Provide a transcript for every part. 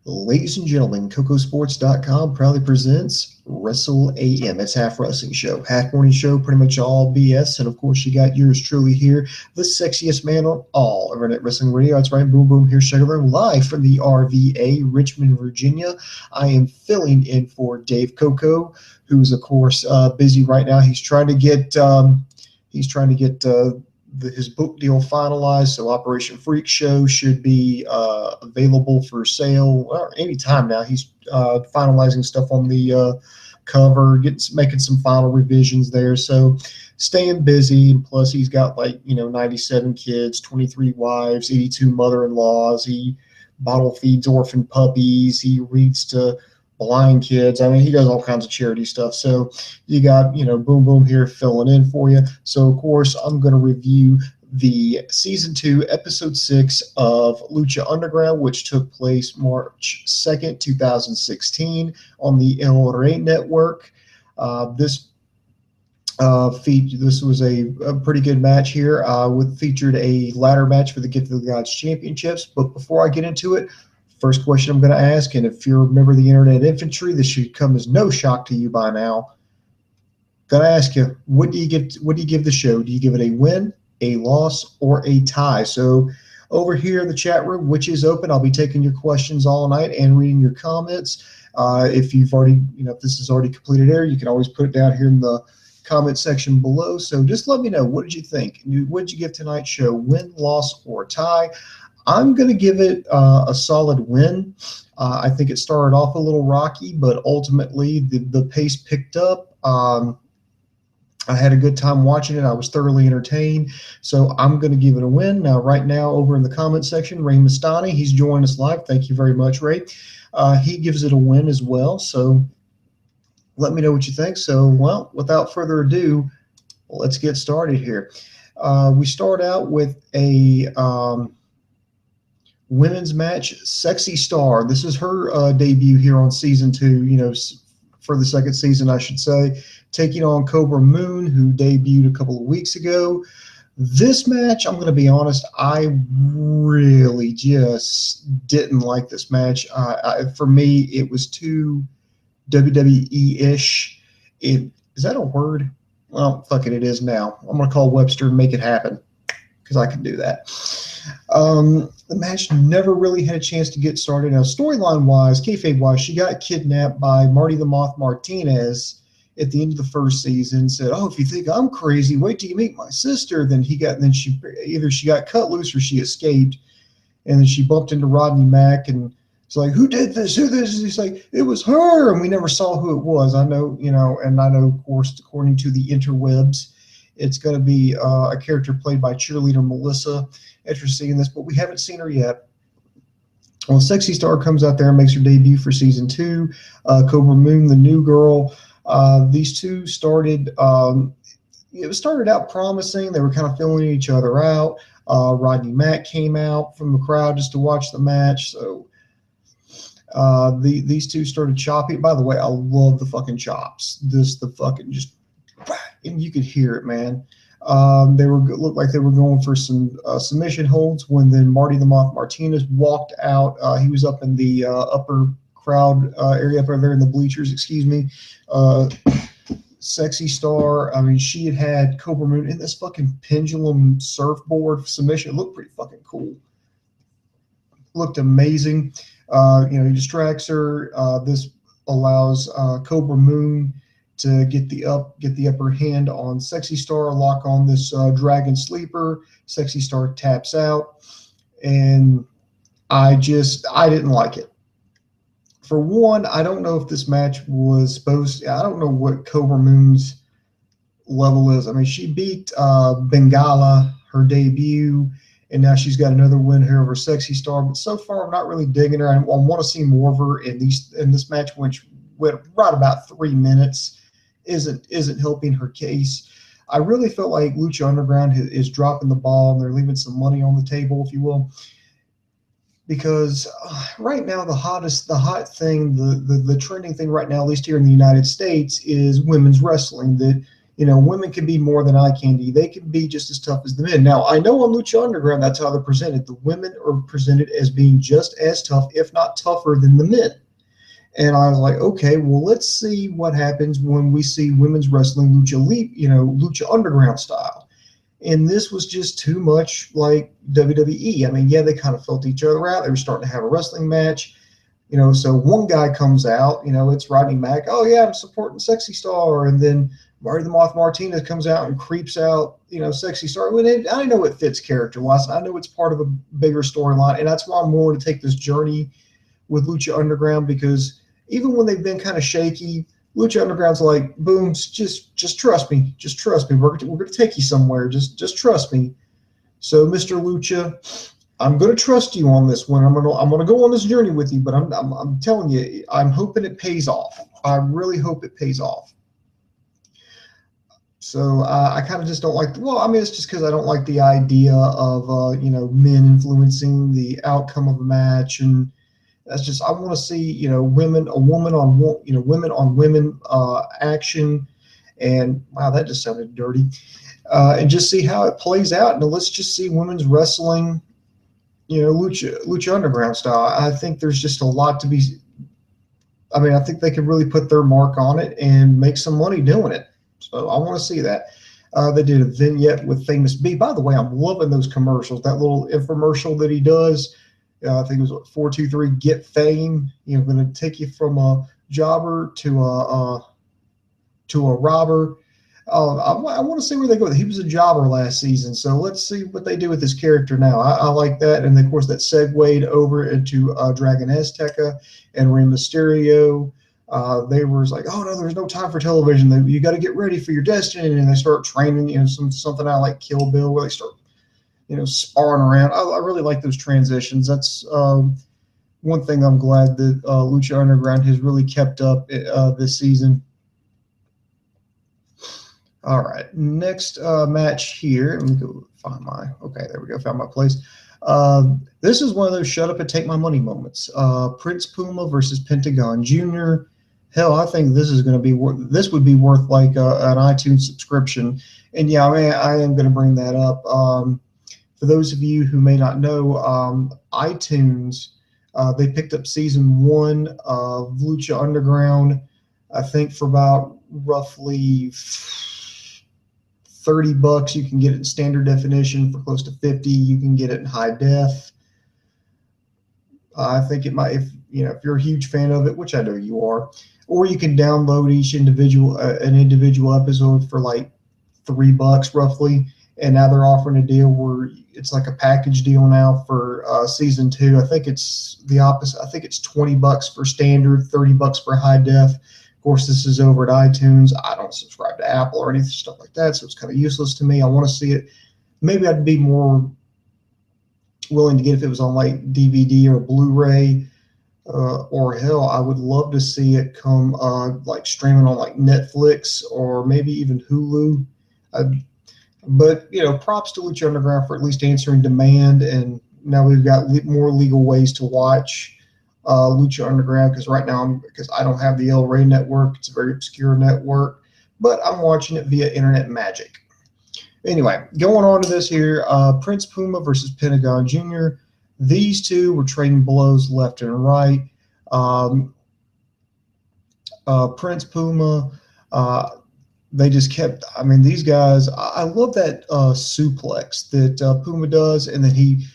Ladies and gentlemen, KocoSports.com proudly presents Wrestle AM. It's half wrestling show, half morning show, pretty much all BS. And of course, you got yours truly here, the sexiest man on all Internet Wrestling Radio. That's right, Boom Boom here, Sugarland, live from the RVA, Richmond, Virginia. I am filling in for Dave Koco, who's of course busy right now. He's trying to get his book deal finalized, so Operation Freak Show should be available for sale anytime now. He's finalizing stuff on the cover, making some final revisions there, so staying busy. And plus, he's got 97 kids, 23 wives, 82 mother-in-laws. He bottle feeds orphan puppies. He reads to blind kids. I mean, he does all kinds of charity stuff. So you got, Boom Boom here filling in for you. So, of course, I'm going to review the Season 2, Episode 6 of Lucha Underground, which took place March 2nd, 2016 on the El Rey Network. This was a pretty good match here. Featured a ladder match for the Gift of the Gods Championships. But before I get into it, first question I'm going to ask, and if you're a member of the Internet Infantry, this should come as no shock to you by now. Going to ask you, what do you give the show? Do you give it a win, a loss, or a tie? So over here in the chat room, which is open, I'll be taking your questions all night and reading your comments. If you've already, if this is already completed air, you can always put it down here in the comment section below. So just let me know, what did you think? What did you give tonight's show? Win, loss, or tie? I'm going to give it a solid win. I think it started off a little rocky, but ultimately the pace picked up. I had a good time watching it. I was thoroughly entertained. So I'm going to give it a win. Now, right now, over in the comment section, Ray Mastani, he's joined us live. Thank you very much, Ray. He gives it a win as well. So let me know what you think. So, well, without further ado, let's get started here. We start out with a women's match. Sexy Star. This is her debut here on Season 2, for the second season, I should say, taking on Cobra Moon, who debuted a couple of weeks ago. This match, I'm going to be honest, I really just didn't like this match. For me, it was too WWE-ish. Is that a word? Well, fuck it, it is now. I'm going to call Webster and make it happen, because I can do that. The match never really had a chance to get started. Now, storyline-wise, kayfabe-wise, she got kidnapped by Marty the Moth Martinez at the end of the first season. Said, "Oh, if you think I'm crazy, wait till you meet my sister." Then she got cut loose or she escaped, and then she bumped into Rodney Mack and it's like, "Who did this? Who this?" He's like, "It was her," and we never saw who it was. I know, and I know, of course, according to the interwebs, it's going to be a character played by cheerleader Melissa. Interested in this, but we haven't seen her yet. Well, Sexy Star comes out there and makes her debut for Season 2. Cobra Moon, the new girl. These two started out promising. They were kind of filling each other out. Rodney Mack came out from the crowd just to watch the match. So these two started chopping. By the way, I love the fucking chops. And you could hear it, man. Looked like they were going for some submission holds when then Marty the Moth Martinez walked out. He was up in the upper crowd area up over there in the bleachers, excuse me. Sexy Star, I mean, she had Cobra Moon in this fucking pendulum surfboard submission. It looked pretty fucking cool. Looked amazing. He distracts her. This allows Cobra Moon to get the upper hand on Sexy Star, lock on this Dragon Sleeper. Sexy Star taps out, and I didn't like it. For one, I don't know if this match was I don't know what Cobra Moon's level is. I mean, she beat Bengala, her debut, and now she's got another win here over Sexy Star. But so far, I'm not really digging her. I want to see more of her in this match, which went right about 3 minutes. Isn't helping her case. I really felt like Lucha Underground is dropping the ball, and they're leaving some money on the table, if you will, because right now the hot thing, the trending thing right now, at least here in the United States, is women's wrestling. That women can be more than eye candy. They can be just as tough as the men. Now, I know on Lucha Underground, that's how they're presented. The women are presented as being just as tough, if not tougher than the men. And I was like, okay, well, let's see what happens when we see women's wrestling Lucha Underground style. And this was just too much like WWE. I mean, yeah, they kind of felt each other out. They were starting to have a wrestling match. So one guy comes out, it's Rodney Mack. Oh, yeah, I'm supporting Sexy Star. And then Marty the Moth Martinez comes out and creeps out, Sexy Star. I know it fits character-wise. I know it's part of a bigger storyline. And that's why I'm willing to take this journey with Lucha Underground, because even when they've been kind of shaky, Lucha Underground's like, boom, just trust me. Just trust me. We're going to take you somewhere. Just trust me. So, Mr. Lucha, I'm going to trust you on this one. I'm going to go on this journey with you, but I'm telling you, I'm hoping it pays off. I really hope it pays off. So I kind of just don't like. It's just because I don't like the idea of men influencing the outcome of a match, and that's just, I want to see women on women action, and wow, that just sounded dirty, and just see how it plays out. And let's just see women's wrestling. Lucha Underground style. I think there's just a lot to be. I think they could really put their mark on it and make some money doing it. So I want to see that. They did a vignette with Famous B. By the way, I'm loving those commercials. That little infomercial that he does. I think it was 423 Get Fame. Going to take you from a jobber to a robber. I want to see where they go. He was a jobber last season, so let's see what they do with his character now. I like that, and of course that segued over into Dragon Azteca and Rey Mysterio. They were like, oh no, there's no time for television. You got to get ready for your destiny, and they start training. Something I like Kill Bill, where they start sparring around. I really like those transitions. That's one thing I'm glad that Lucha Underground has really kept up this season. All right, next match here. Let me go find okay, there we go, found my place. This is one of those shut up and take my money moments. Prince Puma versus Pentagon Jr. Hell, I think this is going to be this would be worth like an iTunes subscription. And yeah, I am going to bring that up. For those of you who may not know, iTunes, they picked up season 1 of Lucha Underground, I think for about roughly $30. You can get it in standard definition. For close to $50. You can get it in high def. I think it might, if you're a huge fan of it, which I know you are, or you can download each individual episode for like $3 roughly. And now they're offering a deal where it's like a package deal now for season 2. I think it's the opposite. I think it's $20 for standard, $30 for high def. Of course, this is over at iTunes. I don't subscribe to Apple or anything stuff like that, so it's kind of useless to me. I want to see it. Maybe I'd be more willing to get if it was on like DVD or Blu-ray, or hell, I would love to see it come like streaming on like Netflix or maybe even Hulu. But props to Lucha Underground for at least answering demand, and now we've got more legal ways to watch Lucha Underground, because right now because I don't have the El Rey network. It's a very obscure network, but I'm watching it via internet magic. Anyway, going on to this here, Prince Puma versus Pentagon Jr. These two were trading blows left and right. Prince Puma, they just kept, these guys, I love that suplex that Puma does, and then he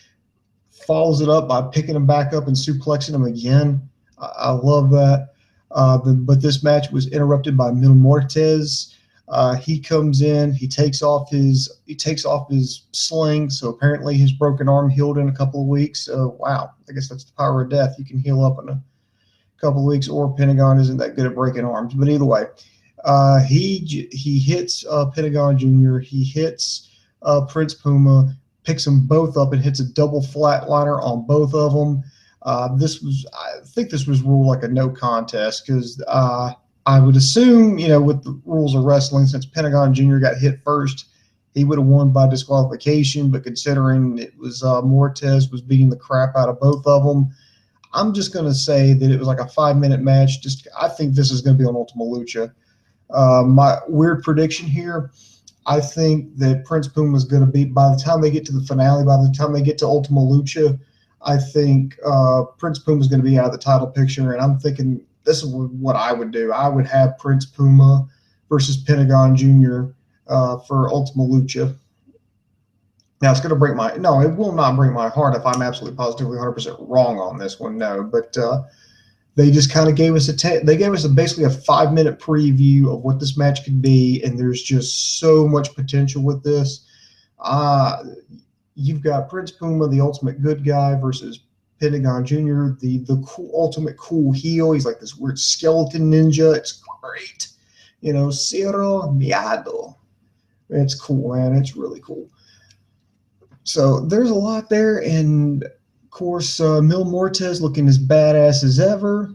follows it up by picking him back up and suplexing him again. I love that. But this match was interrupted by Mil Muertes. He comes in, he takes off his sling, so apparently his broken arm healed in a couple of weeks. Wow, I guess that's the power of death. You can heal up in a couple of weeks, or Pentagon isn't that good at breaking arms. But either way, he hits Pentagon Jr., he hits Prince Puma, picks them both up and hits a double flatliner on both of them. I think this was ruled like a no contest, because I would assume, with the rules of wrestling, since Pentagon Jr. got hit first, he would have won by disqualification. But considering it was Muertes was beating the crap out of both of them, I'm just going to say that it was like a 5-minute match. I think this is going to be on Ultima Lucha. My weird prediction here, I think that Prince Puma is going to be, by the time they get to the finale, by the time they get to Ultima Lucha, I think Prince Puma is going to be out of the title picture. And I'm thinking this is what I would do. I would have Prince Puma versus Pentagon Jr. For Ultima Lucha. Now, it's going to break my, no, it will not break my heart if I'm absolutely positively 100% wrong on this one, no. But they just kind of gave us they gave us basically a 5-minute preview of what this match could be, and there's just so much potential with this. You've got Prince Puma, the ultimate good guy, versus Pentagon Jr., the cool, ultimate cool heel. He's like this weird skeleton ninja. It's great. You know, Cero Miado. It's cool, man. It's really cool. So there's a lot there, and of course, Mil Muertes looking as badass as ever.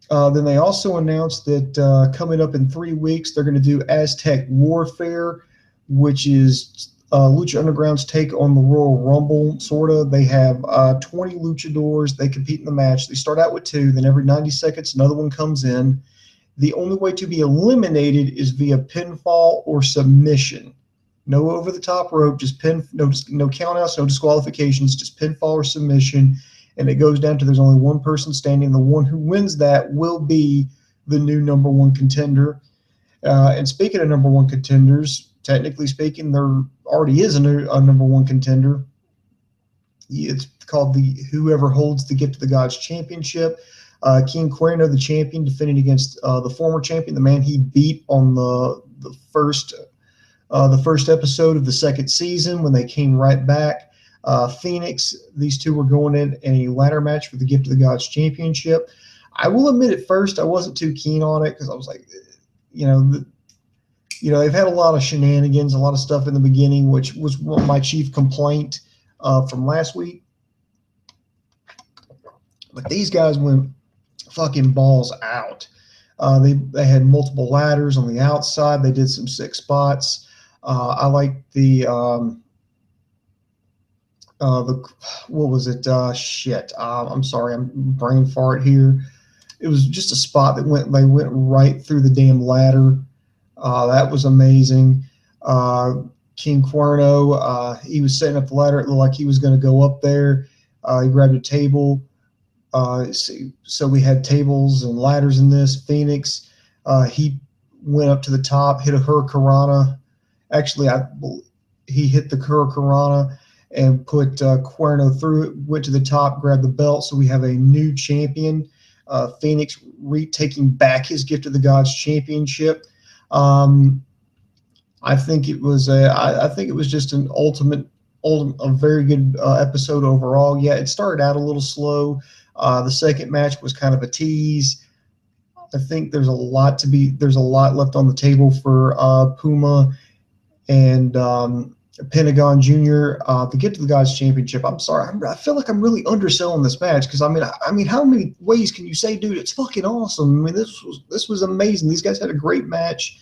Then they also announced that coming up in 3 weeks, they're going to do Aztec Warfare, which is Lucha Underground's take on the Royal Rumble, sort of. They have 20 luchadors. They compete in the match. They start out with 2, then every 90 seconds, another one comes in. The only way to be eliminated is via pinfall or submission. No over the top rope, just no countouts, no disqualifications, just pinfall or submission. And it goes down to there's only one person standing. The one who wins that will be the new #1 contender. And speaking of #1 contenders, technically speaking, there already is a #1 contender. It's called the Whoever Holds the Gift of the Gods Championship. King Cureno, the champion, defending against the former champion, the man he beat on the first episode of the 2nd season when they came right back. Fenix, these two were going in a ladder match for the Gift of the Gods Championship. I will admit at first I wasn't too keen on it because I was like, they've had a lot of shenanigans, a lot of stuff in the beginning, which was my chief complaint from last week. But these guys went fucking balls out. They had multiple ladders on the outside. They did some sick spots. I like the what was it? I'm sorry, I'm brain fart here. It was just a spot that they went right through the damn ladder. That was amazing. King Cureno, he was setting up the ladder. It looked like he was going to go up there. He grabbed a table. So we had tables and ladders in this. Fenix, he went up to the top, hit a hurricanrana. Actually, he hit the hurricanrana and put Cureno through it, went to the top, grabbed the belt. So we have a new champion. Fenix taking back his Gift of the Gods Championship. I think it was just an a very good episode overall. Yeah, it started out a little slow. The second match was kind of a tease. I think there's a lot left on the table for Puma and Pentagon Jr. The Gift of the Gods Championship. I'm sorry, I feel like I'm really underselling this match because I mean, how many ways can you say, dude, it's fucking awesome? I mean, this was amazing. These guys had a great match,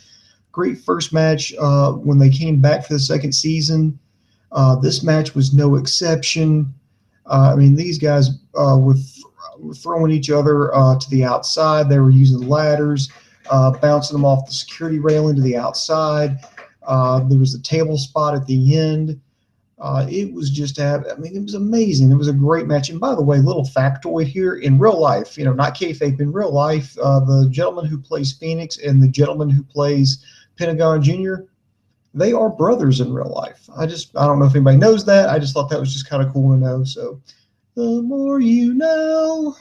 great first match when they came back for the 2nd season. This match was no exception. I mean, these guys were throwing each other to the outside. They were using ladders, bouncing them off the security railing to the outside. There was a table spot at the end. It was just, it was amazing. It was a great match. And by the way, little factoid here, in real life, not kayfabe, in real life, the gentleman who plays Fenix and the gentleman who plays Pentagon Jr., they are brothers in real life. I don't know if anybody knows that. I just thought that was just kind of cool to know. So the more you know.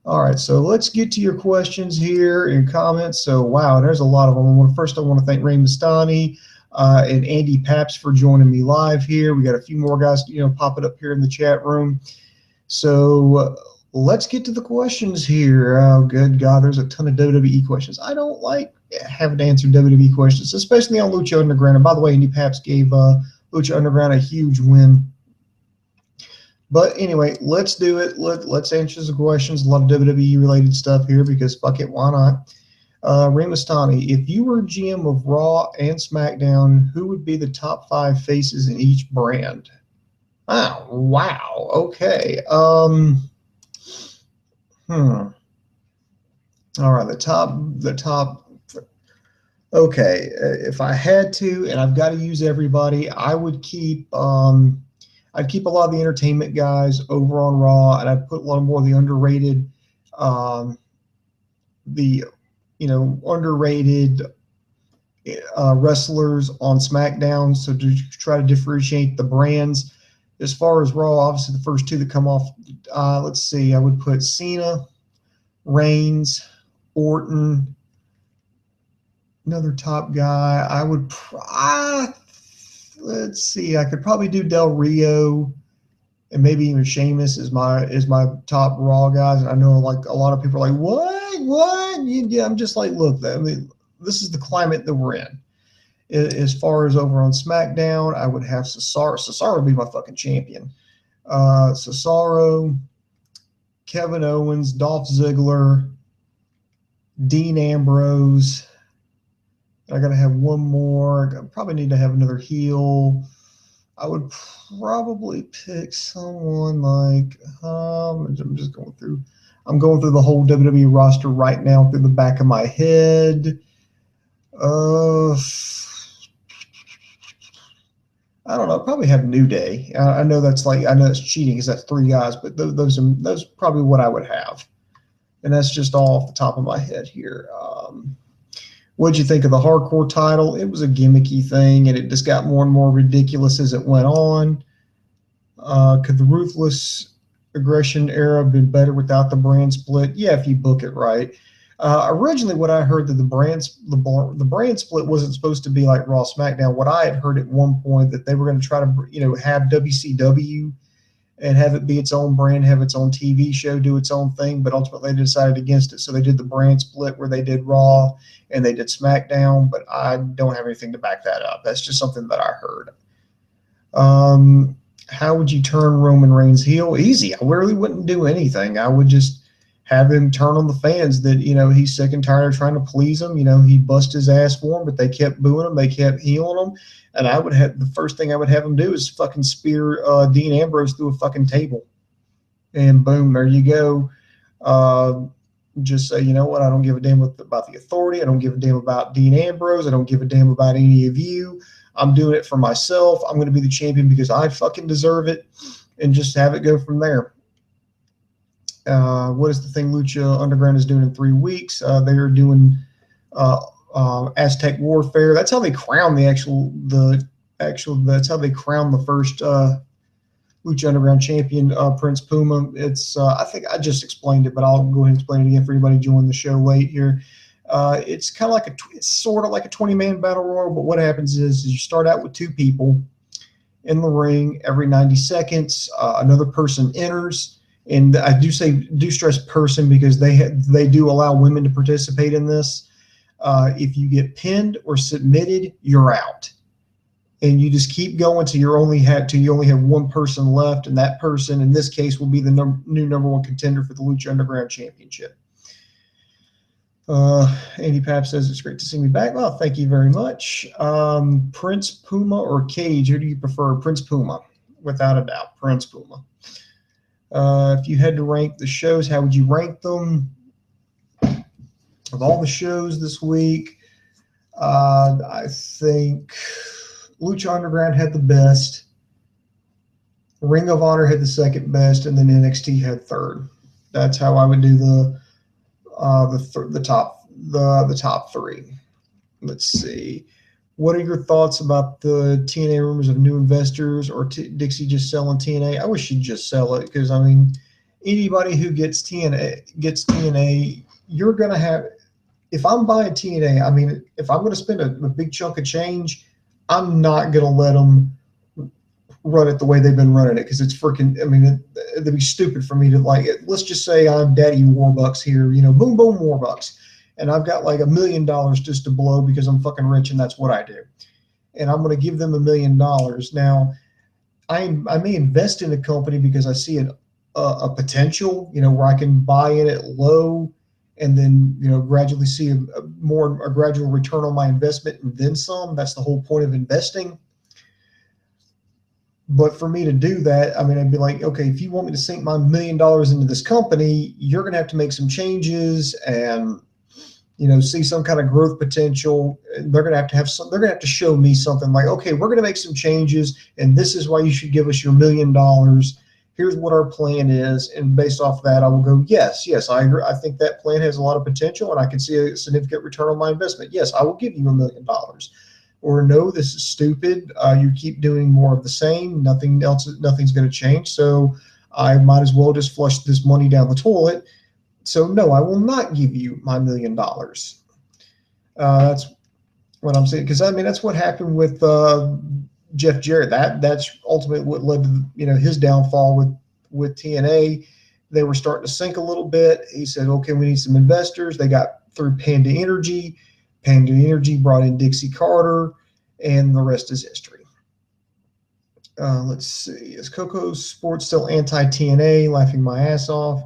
All right, so let's get to your questions here and comments. So, wow, there's a lot of them. First, I want to thank Ray Mastani and Andy Paps for joining me live here. We got a few more guys, popping up here in the chat room. So let's get to the questions here. Oh, good God, there's a ton of WWE questions. I don't like having to answer WWE questions, especially on Lucha Underground. And by the way, Andy Paps gave Lucha Underground a huge win. But anyway, let's do it. Let's answer the questions. A lot of WWE related stuff here because fuck it, why not? Ramastani, if you were GM of Raw and SmackDown, who would be the top 5 faces in each brand? Oh, wow. Okay. All right. The top Okay, if I had to, and I've got to use everybody, I would keep. I'd keep a lot of the entertainment guys over on Raw, and I'd put a lot more of the underrated, um, the underrated wrestlers on SmackDown. So to try to differentiate the brands. As far as Raw, obviously the first two that come off. Let's see, I would put Cena, Reigns, Orton, another top guy. Let's see. I could probably do Del Rio and maybe even Sheamus is my top Raw guys. And I know like a lot of people are like, what? Yeah, I'm just like, look, I mean, this is the climate that we're in. As far as over on SmackDown, I would have Cesaro. Cesaro would be my fucking champion. Cesaro, Kevin Owens, Dolph Ziggler, Dean Ambrose. I got to have one more. I probably need to have another heel. I would probably pick someone like I'm just going through. I'm going through the whole WWE roster right now through the back of my head. I don't know. Probably have New Day. I know that's cheating because that's three guys, but those are probably what I would have, and that's just all off the top of my head here. What'd you think of the hardcore title? It was a gimmicky thing, and it just got more and more ridiculous as it went on. Could the ruthless aggression era have been better without the brand split? Yeah, if you book it right. Originally, what I heard that the brand split wasn't supposed to be like Raw SmackDown. What I had heard at one point that they were going to try to have WCW and have it be its own brand, have its own TV show, do its own thing, but ultimately they decided against it. So they did the brand split where they did Raw and they did SmackDown, but I don't have anything to back that up. That's just something that I heard. How would you turn Roman Reigns heel? Easy. I really wouldn't do anything. I would just have him turn on the fans that, he's sick and tired of trying to please them. He bust his ass for them, but they kept booing him. They kept healing him. And the first thing I would have him do is fucking spear Dean Ambrose through a fucking table. And boom, there you go. Just say, you know what? I don't give a damn about the authority. I don't give a damn about Dean Ambrose. I don't give a damn about any of you. I'm doing it for myself. I'm going to be the champion because I fucking deserve it, and just have it go from there. What is the thing Lucha Underground is doing in 3 weeks? They are doing Aztec Warfare. That's how they crown that's how they crown the first Lucha Underground champion, Prince Puma. It's I think I just explained it, but I'll go ahead and explain it again for everybody joining the show late here. It's kind of like it's sort of like a 20-man battle royal, but what happens is you start out with 2 people in the ring. Every 90 seconds, another person enters, and I do stress person because they do allow women to participate in this. If you get pinned or submitted, you're out, and you just keep going till you only have one person left, and that person in this case will be the new number 1 contender for the Lucha Underground Championship. Andy Papp says it's great to see me back. Well, thank you very much. Prince Puma or Cage? Who do you prefer? Prince Puma, without a doubt. Prince Puma. If you had to rank the shows, how would you rank them? Of all the shows this week, I think Lucha Underground had the best. Ring of Honor had the second best, and then NXT had third. That's how I would do the top 3. Let's see. What are your thoughts about the TNA rumors of new investors or Dixie just selling TNA? I wish she'd just sell it because, I mean, anybody who gets TNA, you're going to have – if I'm buying TNA, I mean, if I'm going to spend a big chunk of change, I'm not going to let them run it the way they've been running it because it's freaking – I mean, it'd be stupid for me to like it. Let's just say I'm Daddy Warbucks here, boom, boom, Warbucks. And I've got like $1 million just to blow because I'm fucking rich and that's what I do. And I'm going to give them $1 million. Now, I may invest in a company because I see a potential, where I can buy in at low and then, gradually see a gradual return on my investment and then some. That's the whole point of investing. But for me to do that, I mean, I'd be like, okay, if you want me to sink my $1 million into this company, you're going to have to make some changes and see some kind of growth potential. They're going to have some. They're going to have to show me something like, okay, we're going to make some changes, and this is why you should give us your $1 million. Here's what our plan is, and based off of that, I will go, yes, I agree. I think that plan has a lot of potential, and I can see a significant return on my investment. Yes, I will give you $1 million. Or no, this is stupid. You keep doing more of the same. Nothing's going to change. So I might as well just flush this money down the toilet. So no, I will not give you my $1 million. That's what I'm saying. Because that's what happened with Jeff Jarrett. That's ultimately what led to his downfall with TNA. They were starting to sink a little bit. He said, okay, we need some investors. They got through Panda Energy. Panda Energy brought in Dixie Carter, and the rest is history. Let's see. Is KocoSports still anti-TNA? Laughing my ass off.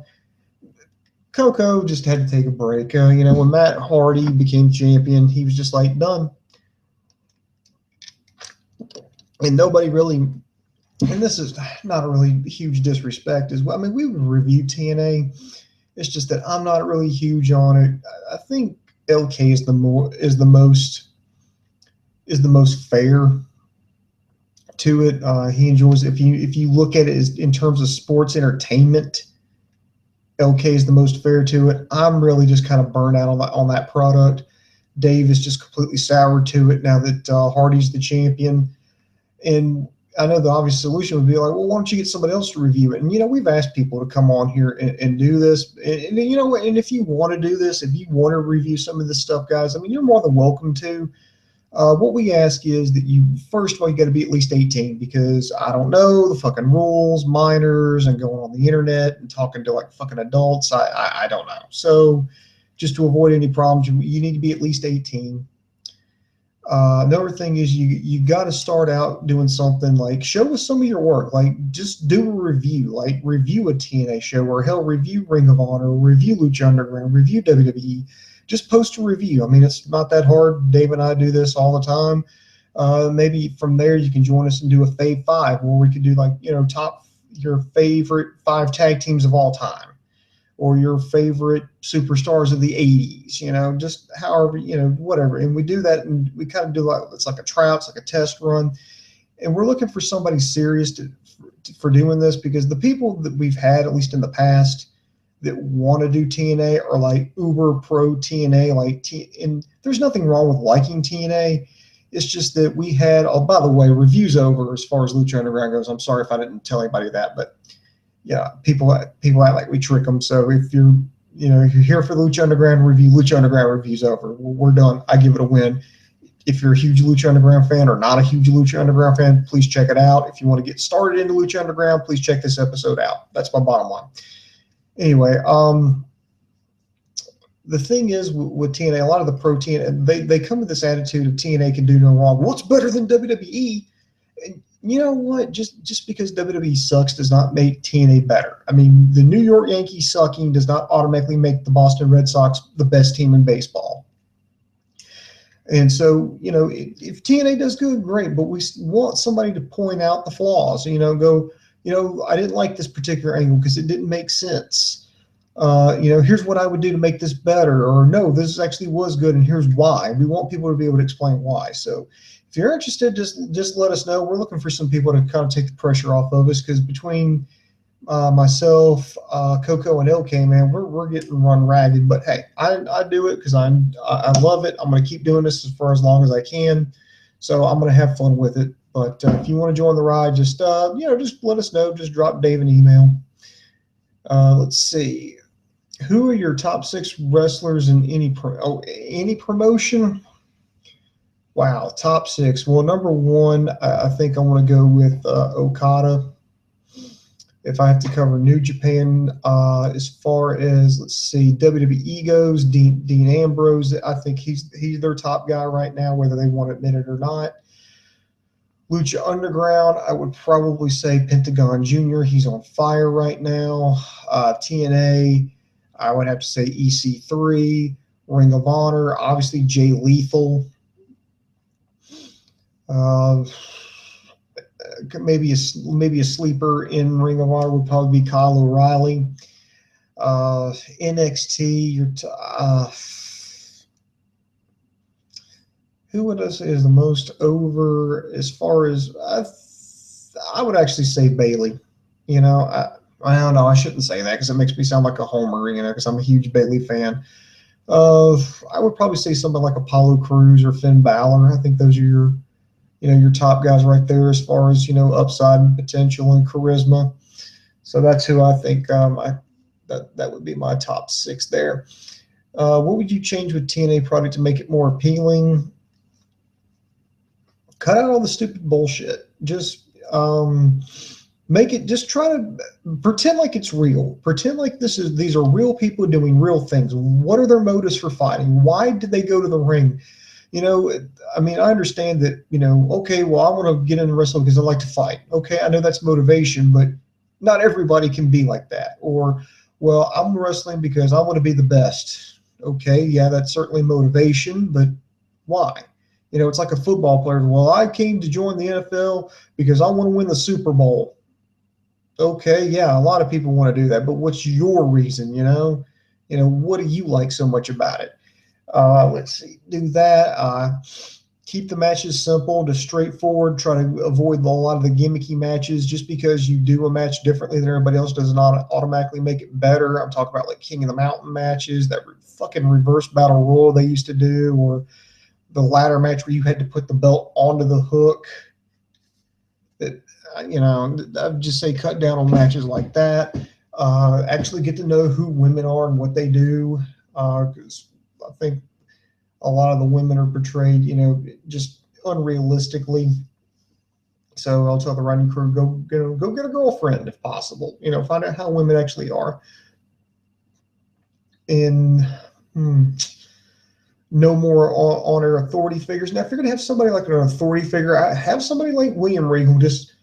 Koco just had to take a break. When Matt Hardy became champion, he was just like, done. And nobody really, and this is not a really huge disrespect as well. We would review TNA. It's just that I'm not really huge on it. I think LK is the most fair to it. He enjoys it. If you look at it in terms of sports entertainment, LK is the most fair to it. I'm really just kind of burnt out on that product. Dave is just completely soured to it now that Hardy's the champion. And I know the obvious solution would be like, well, why don't you get somebody else to review it? And, we've asked people to come on here and do this. And if you want to do this, if you want to review some of this stuff, guys, you're more than welcome to. What we ask is that you, first of all, you got to be at least 18, because I don't know the fucking rules, minors, and going on the internet and talking to like fucking adults. I don't know. So just to avoid any problems, you need to be at least 18. Another thing is you got to start out doing something like show us some of your work. Like just do a review, like review a TNA show, or hell, review Ring of Honor, review Lucha Underground, review WWE. Just post a review. it's not that hard. Dave and I do this all the time. Maybe from there you can join us and do a Fave 5, where we could do like, top your favorite 5 tag teams of all time, or your favorite superstars of the 80s, just however, whatever. And we do that, and we kind of do like, it's like a tryout, it's like a test run. And we're looking for somebody serious for doing this, because the people that we've had, at least in the past, that want to do TNA are like uber pro TNA, and there's nothing wrong with liking TNA. It's just that we had, oh, by the way, review's over as far as Lucha Underground goes. I'm sorry if I didn't tell anybody that, but yeah, people act like we trick them. So if you're here for Lucha Underground review, Lucha Underground review's over. We're done. I give it a win. If you're a huge Lucha Underground fan or not a huge Lucha Underground fan, please check it out. If you want to get started into Lucha Underground, please check this episode out. That's my bottom line. Anyway, the thing is with TNA, a lot of the pro TNA, they come with this attitude of TNA can do no wrong. What's better than WWE? And you know what? Just because WWE sucks does not make TNA better. The New York Yankees sucking does not automatically make the Boston Red Sox the best team in baseball. And so, if TNA does good, great, but we want somebody to point out the flaws. I didn't like this particular angle because it didn't make sense. Here's what I would do to make this better, or no, this actually was good, and here's why. We want people to be able to explain why. So if you're interested, just let us know. We're looking for some people to kind of take the pressure off of us, because between myself, Koco, and LK, man, we're getting run ragged. But hey, I do it because I love it. I'm going to keep doing this for as long as I can. So I'm going to have fun with it. But if you want to join the ride, just let us know. Just drop Dave an email. Let's see. Who are your top 6 wrestlers in any promotion? Wow, top 6. Well, number 1, I think I want to go with Okada. If I have to cover New Japan, as far as, let's see, WWE goes, Dean Ambrose, I think he's their top guy right now, whether they want to admit it or not. Lucha Underground, I would probably say Pentagon Jr. He's on fire right now. TNA, I would have to say EC3. Ring of Honor, obviously Jay Lethal. Maybe a sleeper in Ring of Honor would probably be Kyle O'Reilly. NXT, Who would I say is the most over as far as I would actually say Bailey. You know, I don't know. I shouldn't say that because it makes me sound like a homer. You know, because I'm a huge Bailey fan. I would probably say something like Apollo Crews or Finn Balor. I think those are your your top guys right there as far as upside and potential and charisma. So that's who I think that would be my top six there. What would you change with TNA product to make it more appealing? Cut out all the stupid bullshit. Just make it. Just try to pretend like it's real. Pretend like these are real people doing real things. What are their motives for fighting? Why did they go to the ring? I mean, I understand that. Okay, well, I want to get into wrestling because I like to fight. Okay, I know that's motivation, but not everybody can be like that. Or, well, I'm wrestling because I want to be the best. Okay, yeah, that's certainly motivation, but why? It's like a football player. Well, I came to join the NFL because I want to win the Super Bowl. Okay, yeah, a lot of people want to do that, but what's your reason? What do you like so much about it? Let's see, do that. Keep the matches simple to straightforward. Try to avoid a lot of the gimmicky matches. Just because you do a match differently than everybody else does not automatically make it better. I'm talking about like King of the Mountain matches, that fucking reverse battle royal they used to do, or the ladder match where you had to put the belt onto the hook. That I'd just say cut down on matches like that. Actually get to know who women are and what they do, because I think a lot of the women are portrayed, just unrealistically. So I'll tell the writing crew, go get a girlfriend if possible. Find out how women actually are. And no more on-air authority figures. Now, if you're going to have somebody like an authority figure, have somebody like William Regal, just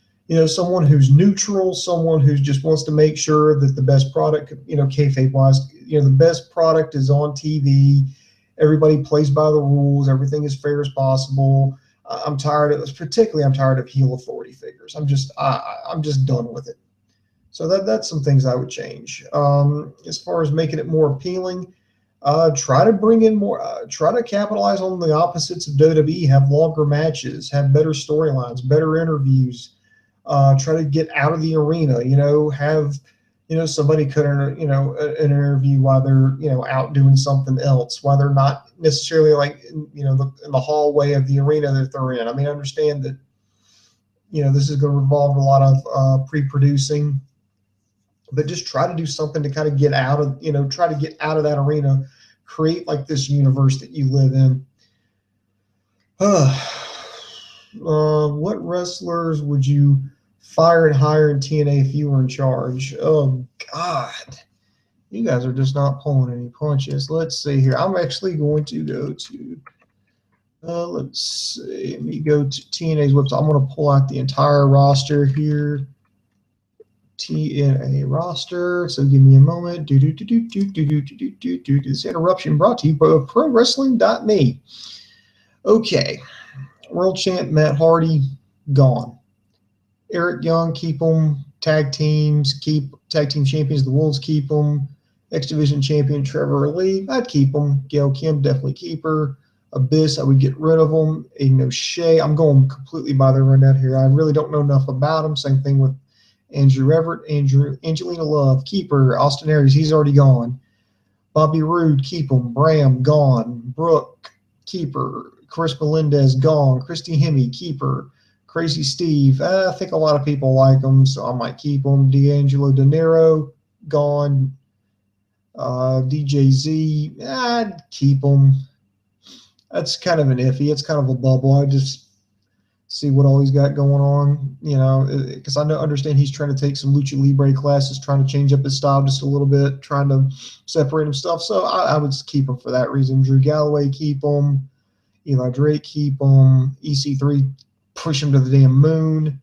someone who's neutral, someone who just wants to make sure that the best product, kayfabe-wise, the best product is on TV. Everybody plays by the rules. Everything is fair as possible. I'm tired of heel authority figures. I'm just done with it. So that's some things I would change. As far as making it more appealing, try to bring in more. Try to capitalize on the opposites of WWE. Have longer matches. Have better storylines. Better interviews. Try to get out of the arena. Have somebody cut an interview while they're out doing something else, while they're not necessarily like in the hallway of the arena that they're in. I mean, I understand that this is going to involve a lot of pre-producing, but just try to do something to kind of get out of try to get out of that arena, create like this universe that you live in. What wrestlers would you fire and hire in TNA if you were in charge? Oh God, you guys are just not pulling any punches. Let's see here. I'm actually going to go to let's see. Let me go to TNA's website. I'm going to pull out the entire roster here. TNA roster. So give me a moment. This interruption brought to you by ProWrestling.me. Okay. World champ Matt Hardy, gone. Eric Young, keep him. Tag teams, keep tag team champions. The Wolves, keep him. X Division champion Trevor Lee, I'd keep him. Gail Kim, definitely keep her. Abyss, I would get rid of him. Aiden O'Shea, I'm going completely by the rundown here. I really don't know enough about him. Same thing with Andrew Everett, Angelina Love, keep her. Austin Aries, he's already gone. Bobby Roode, keep him. Bram, gone. Brooke, keep her. Chris Melendez, gone. Christy Hemme, keep her. Crazy Steve, I think a lot of people like him, so I might keep him. D'Angelo De Niro, gone. DJZ, I'd keep him. That's kind of an iffy. It's kind of a bubble. I just see what all he's got going on, because I understand he's trying to take some Lucha Libre classes, trying to change up his style just a little bit, trying to separate himself. So I would just keep him for that reason. Drew Galloway, keep him. Eli Drake, keep him. EC3, push him to the damn moon.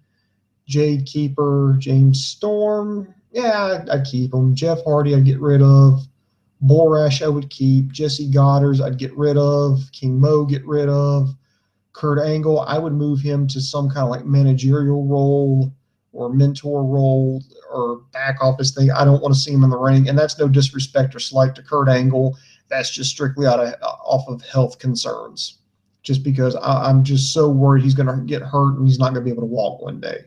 Jade, keeper. James Storm, yeah, I'd keep him. Jeff Hardy, I'd get rid of. Borash, I would keep. Jesse Goddard, I'd get rid of. King Mo, get rid of. Kurt Angle, I would move him to some kind of like managerial role or mentor role or back office thing. I don't want to see him in the ring, and that's no disrespect or slight to Kurt Angle. That's just strictly off of health concerns. just because I'm just so worried he's going to get hurt and he's not going to be able to walk one day.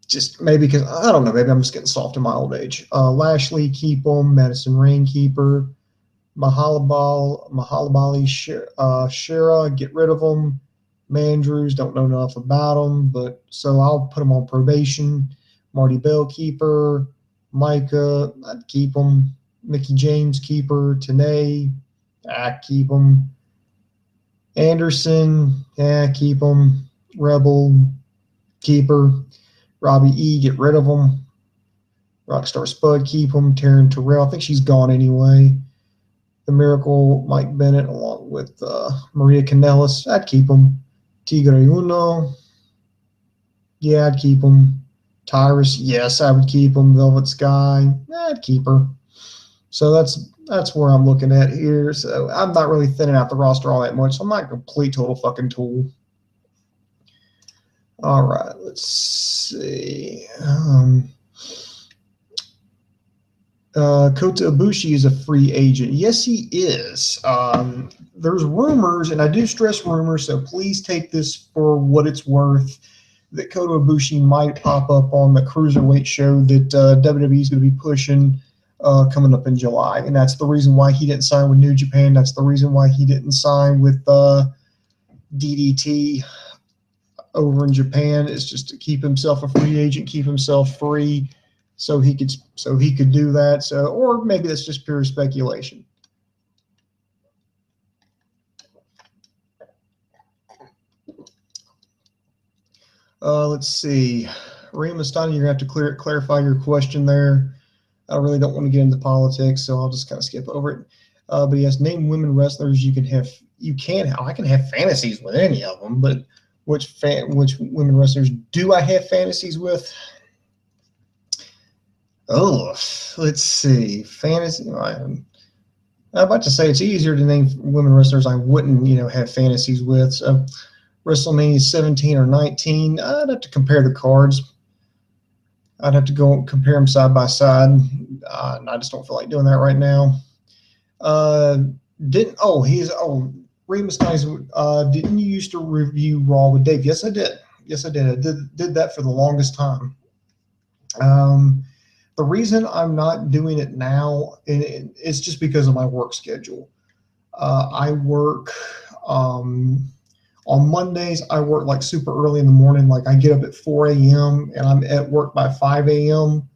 Just maybe because, I don't know, maybe I'm just getting soft in my old age. Lashley, keep him. Madison Rain, keeper. Mahalabali, Shera, get rid of him. Mandrews, don't know enough about him, but so I'll put him on probation. Marty Bell, keeper. Micah, I'd keep him. Mickey James, keeper. Tenay, keep him. Anderson, keep him. Rebel, keeper. Robbie E, get rid of him. Rockstar Spud, keep him. Taryn Terrell, I think she's gone anyway. The Miracle, Mike Bennett, along with Maria Kanellis, I'd keep him. Tigre Uno, yeah, I'd keep him. Tyrus, yes, I would keep him. Velvet Sky, I'd keep her. So that's where I'm looking at here. So I'm not really thinning out the roster all that much. So I'm not a complete total fucking tool. All right, let's see. Kota Ibushi is a free agent. Yes, he is. There's rumors, and I do stress rumors, so please take this for what it's worth, that Kota Ibushi might pop up on the Cruiserweight show that WWE is going to be pushing coming up in July. And that's the reason why he didn't sign with New Japan. That's the reason why he didn't sign with DDT over in Japan. Is just to keep himself a free agent, keep himself free, so he could do that. So, or maybe that's just pure speculation. Let's see. Rhea Mastani, you're going to have to clarify your question there. I really don't want to get into politics, so I'll just kind of skip over it. But yes, name women wrestlers you can have. I can have fantasies with any of them, but which women wrestlers do I have fantasies with? Oh, let's see. Fantasy. I'm about to say it's easier to name women wrestlers I wouldn't, have fantasies with. So WrestleMania 17 or 19, I'd have to compare the cards. I'd have to go compare them side by side. And I just don't feel like doing that right now. Remus Nice, didn't you used to review Raw with Dave? Yes, I did. I did that for the longest time. The reason I'm not doing it now, and it's just because of my work schedule. I work on Mondays. I work like super early in the morning. Like I get up at 4 a.m. and I'm at work by 5 a.m.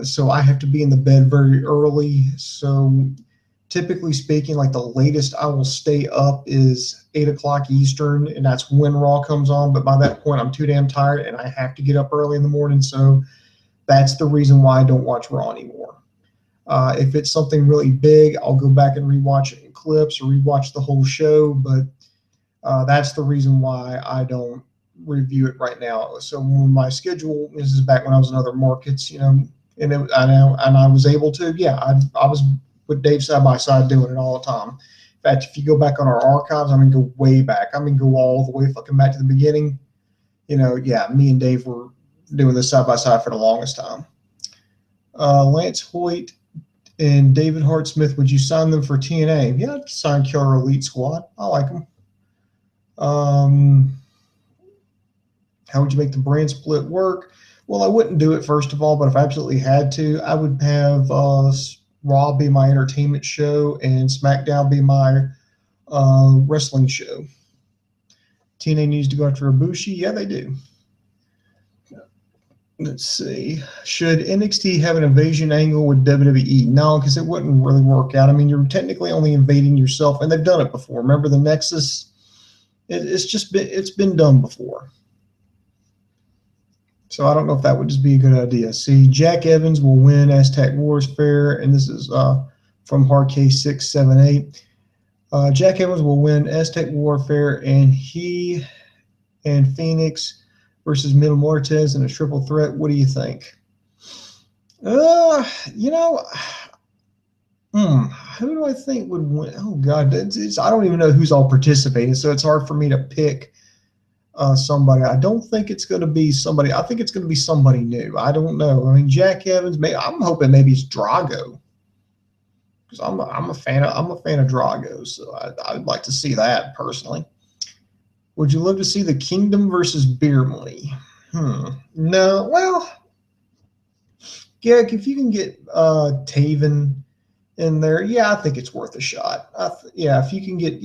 So I have to be in the bed very early. So typically speaking, like the latest I will stay up is 8 o'clock Eastern, and that's when Raw comes on. But by that point, I'm too damn tired and I have to get up early in the morning. So that's the reason why I don't watch Raw anymore. If it's something really big, I'll go back and rewatch it in clips or rewatch the whole show. But that's the reason why I don't review it right now. So when my schedule, this is back when I was in other markets, and I was able to, I was with Dave side by side doing it all the time. In fact, if you go back on our archives, I'm gonna go way back. I'm gonna go all the way fucking back to the beginning. Me and Dave were doing this side by side for the longest time. Lance Hoyt and David Hart Smith, would you sign them for TNA? Yeah, I'd sign Killer Elite Squad. I like them. How would you make the brand split work? Well, I wouldn't do it, first of all, but if I absolutely had to, I would have Raw be my entertainment show and SmackDown be my wrestling show. TNA needs to go after Ibushi. Yeah, they do. Let's see. Should NXT have an invasion angle with WWE? No, because it wouldn't really work out. I mean, you're technically only invading yourself, and they've done it before. Remember the Nexus? It's been done before. So I don't know if that would just be a good idea. See, Jack Evans will win Aztec Wars Fair, and this is from Hardcase 678. Jack Evans will win Aztec Warfare, and he and Fenix versus Mil Muertes in a triple threat. What do you think? Who do I think would win? Oh God, I don't even know who's all participating, so it's hard for me to pick somebody. I don't think it's going to be somebody. I think it's going to be somebody new. I don't know. I mean, Jack Evans. I'm hoping maybe it's Drago. because I'm a fan of Drago, so I'd like to see that personally. Would you love to see the Kingdom versus Beer Money? No. Well, yeah, if you can get Taven in there, yeah, I think it's worth a shot. Yeah, if you can get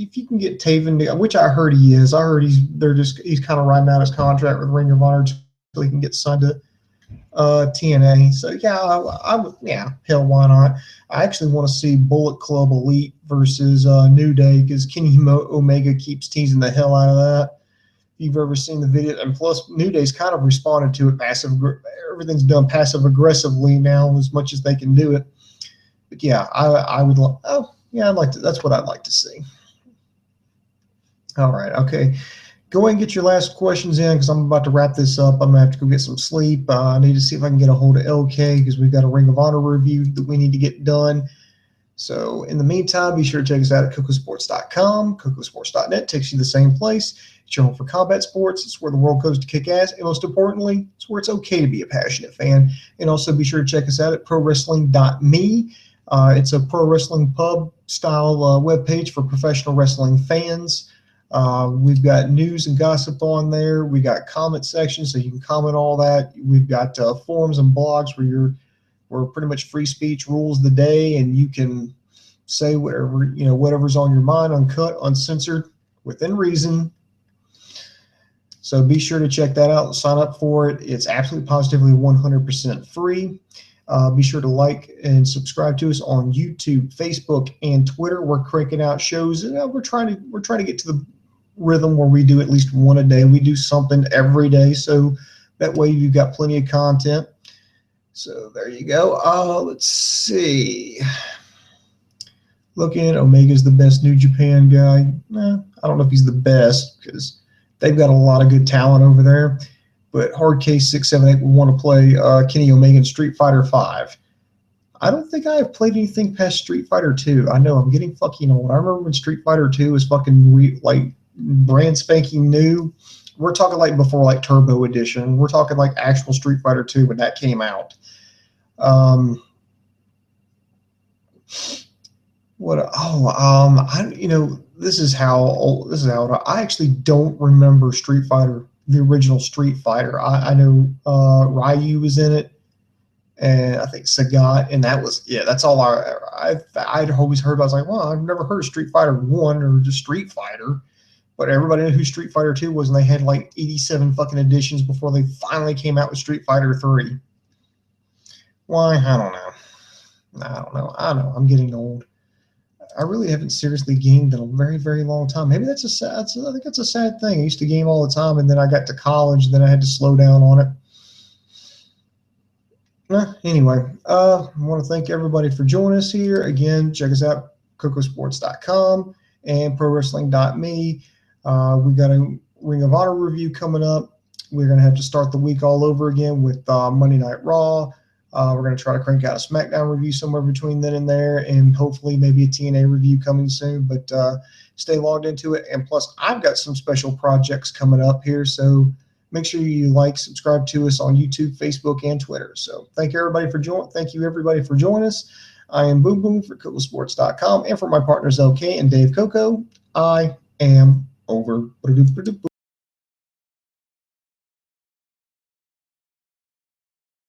Taven, which I heard he is. I heard he's kind of riding out his contract with Ring of Honor so he can get signed to TNA. So yeah, I would. Yeah, hell, why not? I actually want to see Bullet Club Elite versus New Day because Kenny Omega keeps teasing the hell out of that. If you've ever seen the video, and plus New Day's kind of responded to it everything's done passive aggressively now as much as they can do it. But yeah, I would. Oh yeah, I'd like to. That's what I'd like to see. All right, okay. Go ahead and get your last questions in because I'm about to wrap this up. I'm going to have to go get some sleep. I need to see if I can get a hold of LK because we've got a Ring of Honor review that we need to get done. So in the meantime, be sure to check us out at KocoSports.com. KocoSports.net takes you to the same place. It's your home for combat sports. It's where the world goes to kick ass. And most importantly, it's where it's okay to be a passionate fan. And also be sure to check us out at ProWrestling.me. It's a pro wrestling pub style webpage for professional wrestling fans. We've got news and gossip on there. We got comment sections, so you can comment all that. We've got forums and blogs where pretty much free speech rules the day, and you can say whatever's on your mind, uncut, uncensored, within reason. So be sure to check that out and sign up for it. It's absolutely positively 100% free. Be sure to like and subscribe to us on YouTube, Facebook, and Twitter. We're cranking out shows. We're trying to get to the rhythm where we do at least one a day. We do something every day, so that way you've got plenty of content. So there you go. Let's see. Looking, Omega's the best New Japan guy. I don't know if he's the best because they've got a lot of good talent over there. But Hard Case 678 would want to play Kenny Omega in Street Fighter 5. I don't think I have played anything past Street Fighter 2. I know I'm getting fucking old. I remember when Street Fighter 2 was fucking brand spanking new. We're talking like before like Turbo Edition. We're talking like actual Street Fighter 2 when that came out. This is how old I actually don't remember Street Fighter, the original Street Fighter. I know Ryu was in it, and I think Sagat, and that's all I'd always heard about. I was like, well, I've never heard of Street Fighter 1 or just Street Fighter, but everybody knew who Street Fighter 2 was, and they had like 87 fucking editions before they finally came out with Street Fighter 3. Why? I don't know. I know I'm getting old. I really haven't seriously gamed in a very, very long time. Maybe I think that's a sad thing. I used to game all the time, and then I got to college, and then I had to slow down on it. Anyway, I want to thank everybody for joining us here. Again, check us out, KocoSports.com and ProWrestling.me. We got a Ring of Honor review coming up. We're going to have to start the week all over again with Monday Night Raw. We're going to try to crank out a SmackDown review somewhere between then and there, and hopefully maybe a TNA review coming soon. But stay logged into it. And plus, I've got some special projects coming up here, so make sure you subscribe to us on YouTube, Facebook, and Twitter. So thank you everybody for joining us. I am Boom Boom for KocoSports.com, and for my partners LK and Dave Koco, I am over.